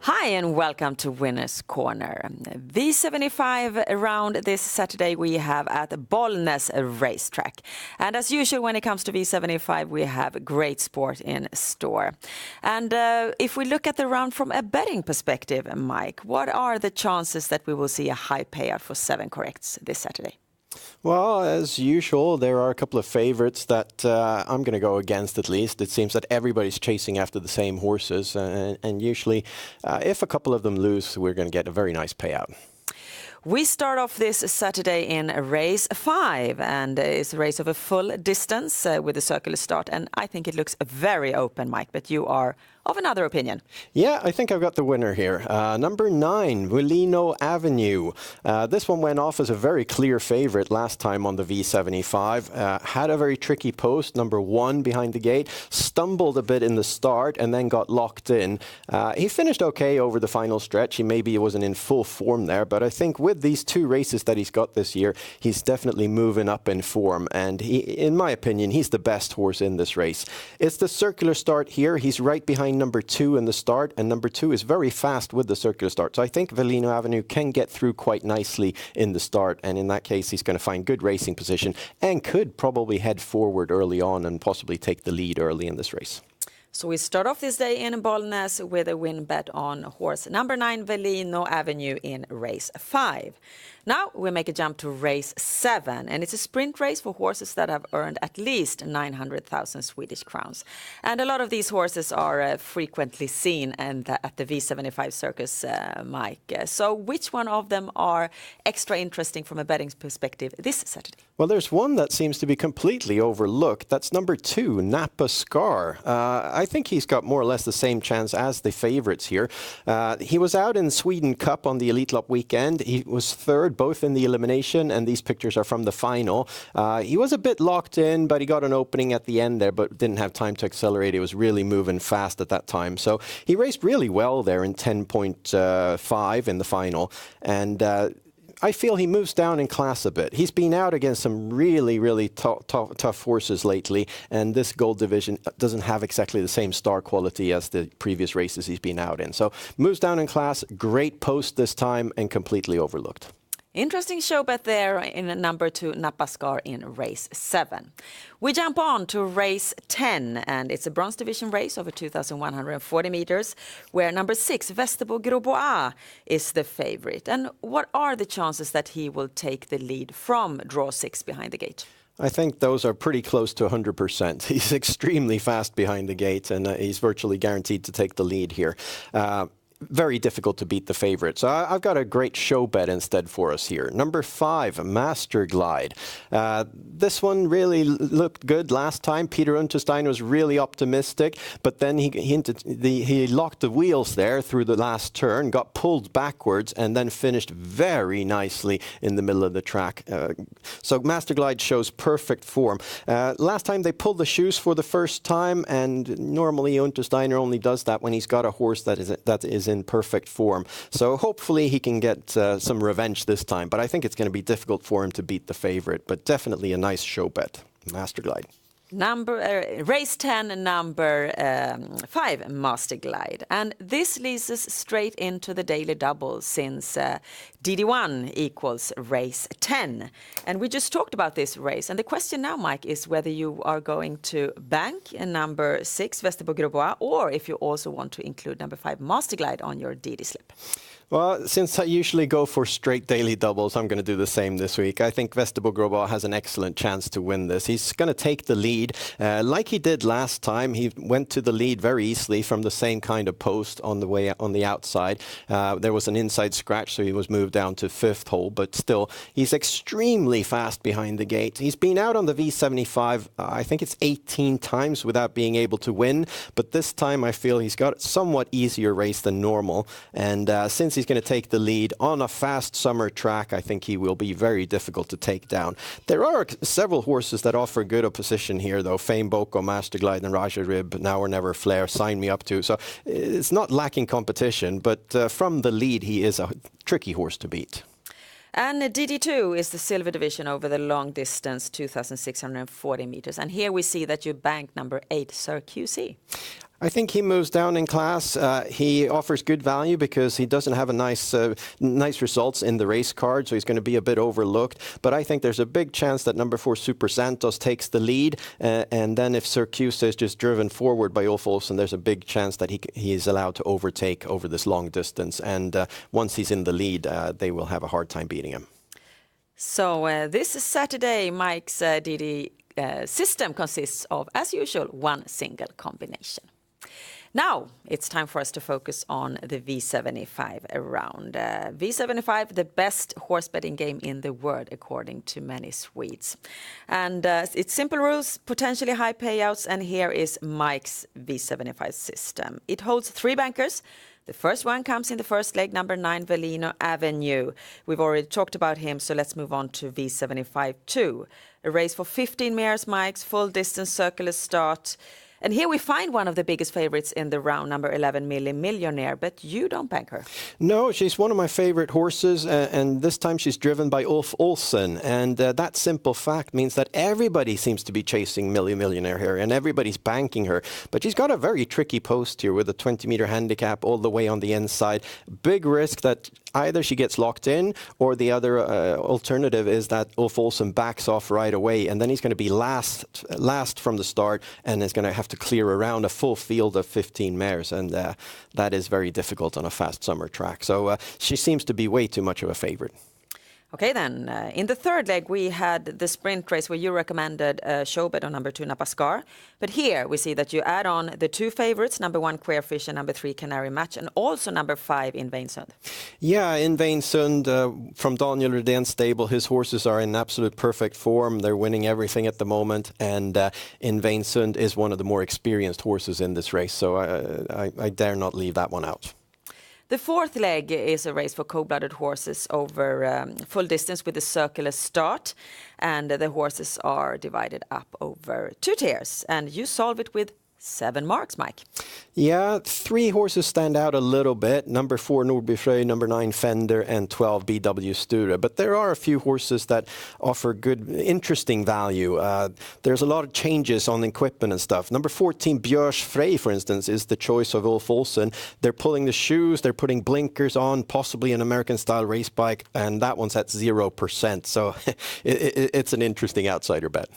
Hi and welcome to Winners Corner. V75 round this Saturday we have at Bollnäs racetrack. And as usual when it comes to V75 we have great sport in store. And if we look at the round from a betting perspective, Mike, what are the chances that we will see a high payout for 7 corrects this Saturday? Well, as usual, there are a couple of favorites that I'm going to go against at least. It seems that everybody's chasing after the same horses, and usually if a couple of them lose, we're going to get a very nice payout. We start off this Saturday in race 5, and it's a race of a full distance with a circular start, and I think it looks very open, Mike, but you are of another opinion. Yeah, I think I've got the winner here. Number 9, Velino Avenue. This one went off as a very clear favorite last time on the V75. Had a very tricky post, number 1 behind the gate, stumbled a bit in the start and then got locked in. He finished okay over the final stretch. He wasn't in full form there, but I think with these 2 races that he's got this year, he's definitely moving up in form. And in my opinion, he's the best horse in this race. It's the circular start here. He's right behind number 2 in the start, and number 2 is very fast with the circular start. So I think Velino Avenue can get through quite nicely in the start, and in that case he's going to find good racing position and could probably head forward early on and possibly take the lead early in this race. So we start off this day in Bollnäs with a win bet on horse number 9, Velino Avenue, in race 5. Now we make a jump to race 7, and it's a sprint race for horses that have earned at least 900,000 Swedish crowns. And a lot of these horses are frequently seen at the V75 circus, Mike. So which one of them are extra interesting from a betting perspective this Saturday? Well, there's one that seems to be completely overlooked. That's number 2, Napa Scar. I think he's got more or less the same chance as the favorites here. He was out in Sweden Cup on the Elite Lopp weekend. He was third both in the elimination, and these pictures are from the final. He was a bit locked in, but he got an opening at the end there, but didn't have time to accelerate. He was really moving fast at that time. So he raced really well there in 10.5 in the final. And I feel he moves down in class a bit. He's been out against some really tough horses lately, and this gold division doesn't have exactly the same star quality as the previous races he's been out in. So moves down in class, great post this time, and completely overlooked. Interesting show bet there in number 2, Napa Scar, in race 7. We jump on to race 10, and it's a bronze division race over 2,140 meters, where number 6, Västerbo Grosbois, is the favorite. And what are the chances that he will take the lead from draw 6 behind the gate? I think those are pretty close to 100%. He's extremely fast behind the gate, and he's virtually guaranteed to take the lead here. Very difficult to beat the favorite. So I've got a great show bet instead for us here. Number 5, Master Glide. This one really looked good last time. Peter Untersteiner was really optimistic, but then he locked the wheels there through the last turn, got pulled backwards, and then finished very nicely in the middle of the track. So Master Glide shows perfect form. Last time they pulled the shoes for the first time, and normally Untersteiner only does that when he's got a horse that is in perfect form. So hopefully he can get some revenge this time, but I think it's going to be difficult for him to beat the favorite, but definitely a nice show bet. Master Glide. Race 10, number 5, Master Glide. And this leads us straight into the daily double, since DD1 equals race 10. And we just talked about this race. And the question now, Mike, is whether you are going to bank number 6, Västerbo Grosbois, or if you also want to include number 5, Master Glide, on your DD slip. Well, since I usually go for straight daily doubles, I'm going to do the same this week. I think Västerbo Grosbois has an excellent chance to win this. He's going to take the lead like he did last time. He went to the lead very easily from the same kind of post on the way on the outside. There was an inside scratch, so he was moved down to 5th hole, but still, he's extremely fast behind the gate. He's been out on the V75, I think it's 18 times without being able to win, but this time I feel he's got a somewhat easier race than normal, and since he's going to take the lead on a fast summer track, I think he will be very difficult to take down. There are several horses that offer good opposition here, though. Fame Boko, Master Glide, and Raja Rib, Now or Never Flare, Sign Me Up To. So it's not lacking competition, but from the lead, he is a tricky horse to beat. And DD2 is the silver division over the long distance, 2,640 meters. And here we see that you banked number 8, Sir QC. I think he moves down in class. He offers good value because he doesn't have a nice results in the race card, so he's going to be a bit overlooked. But I think there's a big chance that number 4 Super Santos takes the lead, and then if Syracuse is just driven forward by Ulf Olsson, there's a big chance that he is allowed to overtake over this long distance. And once he's in the lead, they will have a hard time beating him. So this Saturday, Mike's DD system consists of, as usual, one single combination. Now it's time for us to focus on the V75 round. V75, the best horse betting game in the world, according to many Swedes. And it's simple rules, potentially high payouts, and here is Mike's V75 system. It holds 3 bankers. The first one comes in the first leg, number 9, Velino Avenue. We've already talked about him, so let's move on to V75 2. A race for 15 mares, Mike's full distance circular start. And here we find one of the biggest favorites in the round, number 11, Millie Millionaire, but you don't bank her. No, she's one of my favorite horses, and this time she's driven by Ulf Olsson. And that simple fact means that everybody seems to be chasing Millie Millionaire here, and everybody's banking her. But she's got a very tricky post here with a 20-meter handicap all the way on the inside. Big risk that either she gets locked in, or the other alternative is that Ulf Olsson backs off right away, and then he's going to be last from the start, and is going to have to clear around a full field of 15 mares, and that is very difficult on a fast summer track. So she seems to be way too much of a favorite. Okay, then. In the third leg, we had the sprint race where you recommended show bet on number 2, Napascar. But here we see that you add on the 2 favorites, number 1, Queerfish, and number 3, Canary Match, and also number 5, Invainsund. Yeah, Invainsund from Daniel Rydén's stable. His horses are in absolute perfect form. They're winning everything at the moment. And Invainsund is one of the more experienced horses in this race. So I dare not leave that one out. The fourth leg is a race for cold-blooded horses over full distance with a circular start, and the horses are divided up over 2 tiers, and you solve it with 7 marks, Mike. Yeah, 3 horses stand out a little bit. Number 4, Nordbyfröj, number 9, Fender, and 12, BW Sture. But there are a few horses that offer good, interesting value. There's a lot of changes on equipment and stuff. Number 14, Björsfrej, for instance, is the choice of Ulf Olsson. They're pulling the shoes, they're putting blinkers on, possibly an American-style race bike, and that one's at 0%. So it's an interesting outsider bet.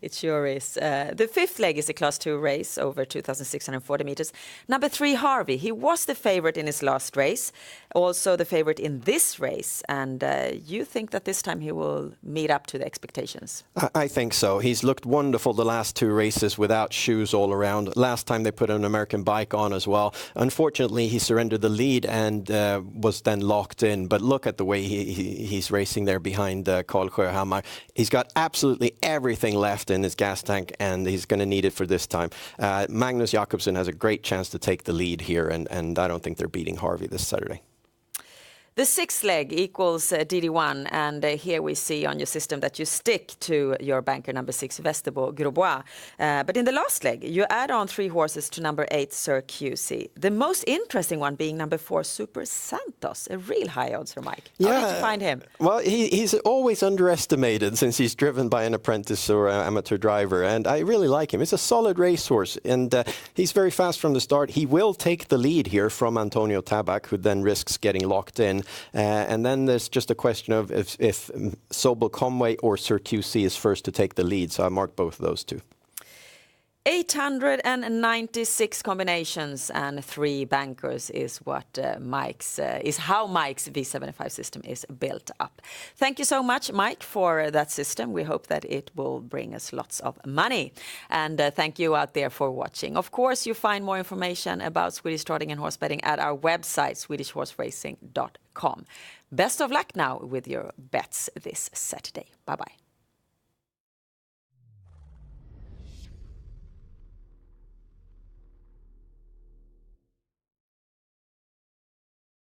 It sure is. The fifth leg is a Class 2 race over 2,640 meters. Number 3, Harvey. He was the favorite in his last race, also the favorite in this race. And you think that this time he will meet up to the expectations? I think so. He's looked wonderful the last 2 races without shoes all around. Last time they put an American bike on as well. Unfortunately, he surrendered the lead and was then locked in. But look at the way he's racing there behind Carl Sjöhammar. He's got absolutely everything left in his gas tank, and he's going to need it for this time. Magnus Jakobsen has a great chance to take the lead here, and I don't think they're beating Harvey this Saturday. The sixth leg equals DD1, and here we see on your system that you stick to your banker number 6, Vesterbo Grosbois. But in the last leg, you add on 3 horses to number 8, Syracuse. The most interesting one being number 4, Super Santos, a real high oddser, Mike. How did you find him? Well, he's always underestimated since he's driven by an apprentice or amateur driver, and I really like him. He's a solid racehorse, and he's very fast from the start. He will take the lead here from Antonio Tabak, who then risks getting locked in. And then there's just a question of if Sobel Conway or Syracuse is first to take the lead. So I marked both of those 2. 896 combinations and 3 bankers is what how Mike's V75 system is built up. Thank you so much, Mike, for that system. We hope that it will bring us lots of money. And thank you out there for watching. Of course, you find more information about Swedish trotting and horse betting at our website, swedishhorseracing.com. Best of luck now with your bets this Saturday. Bye-bye.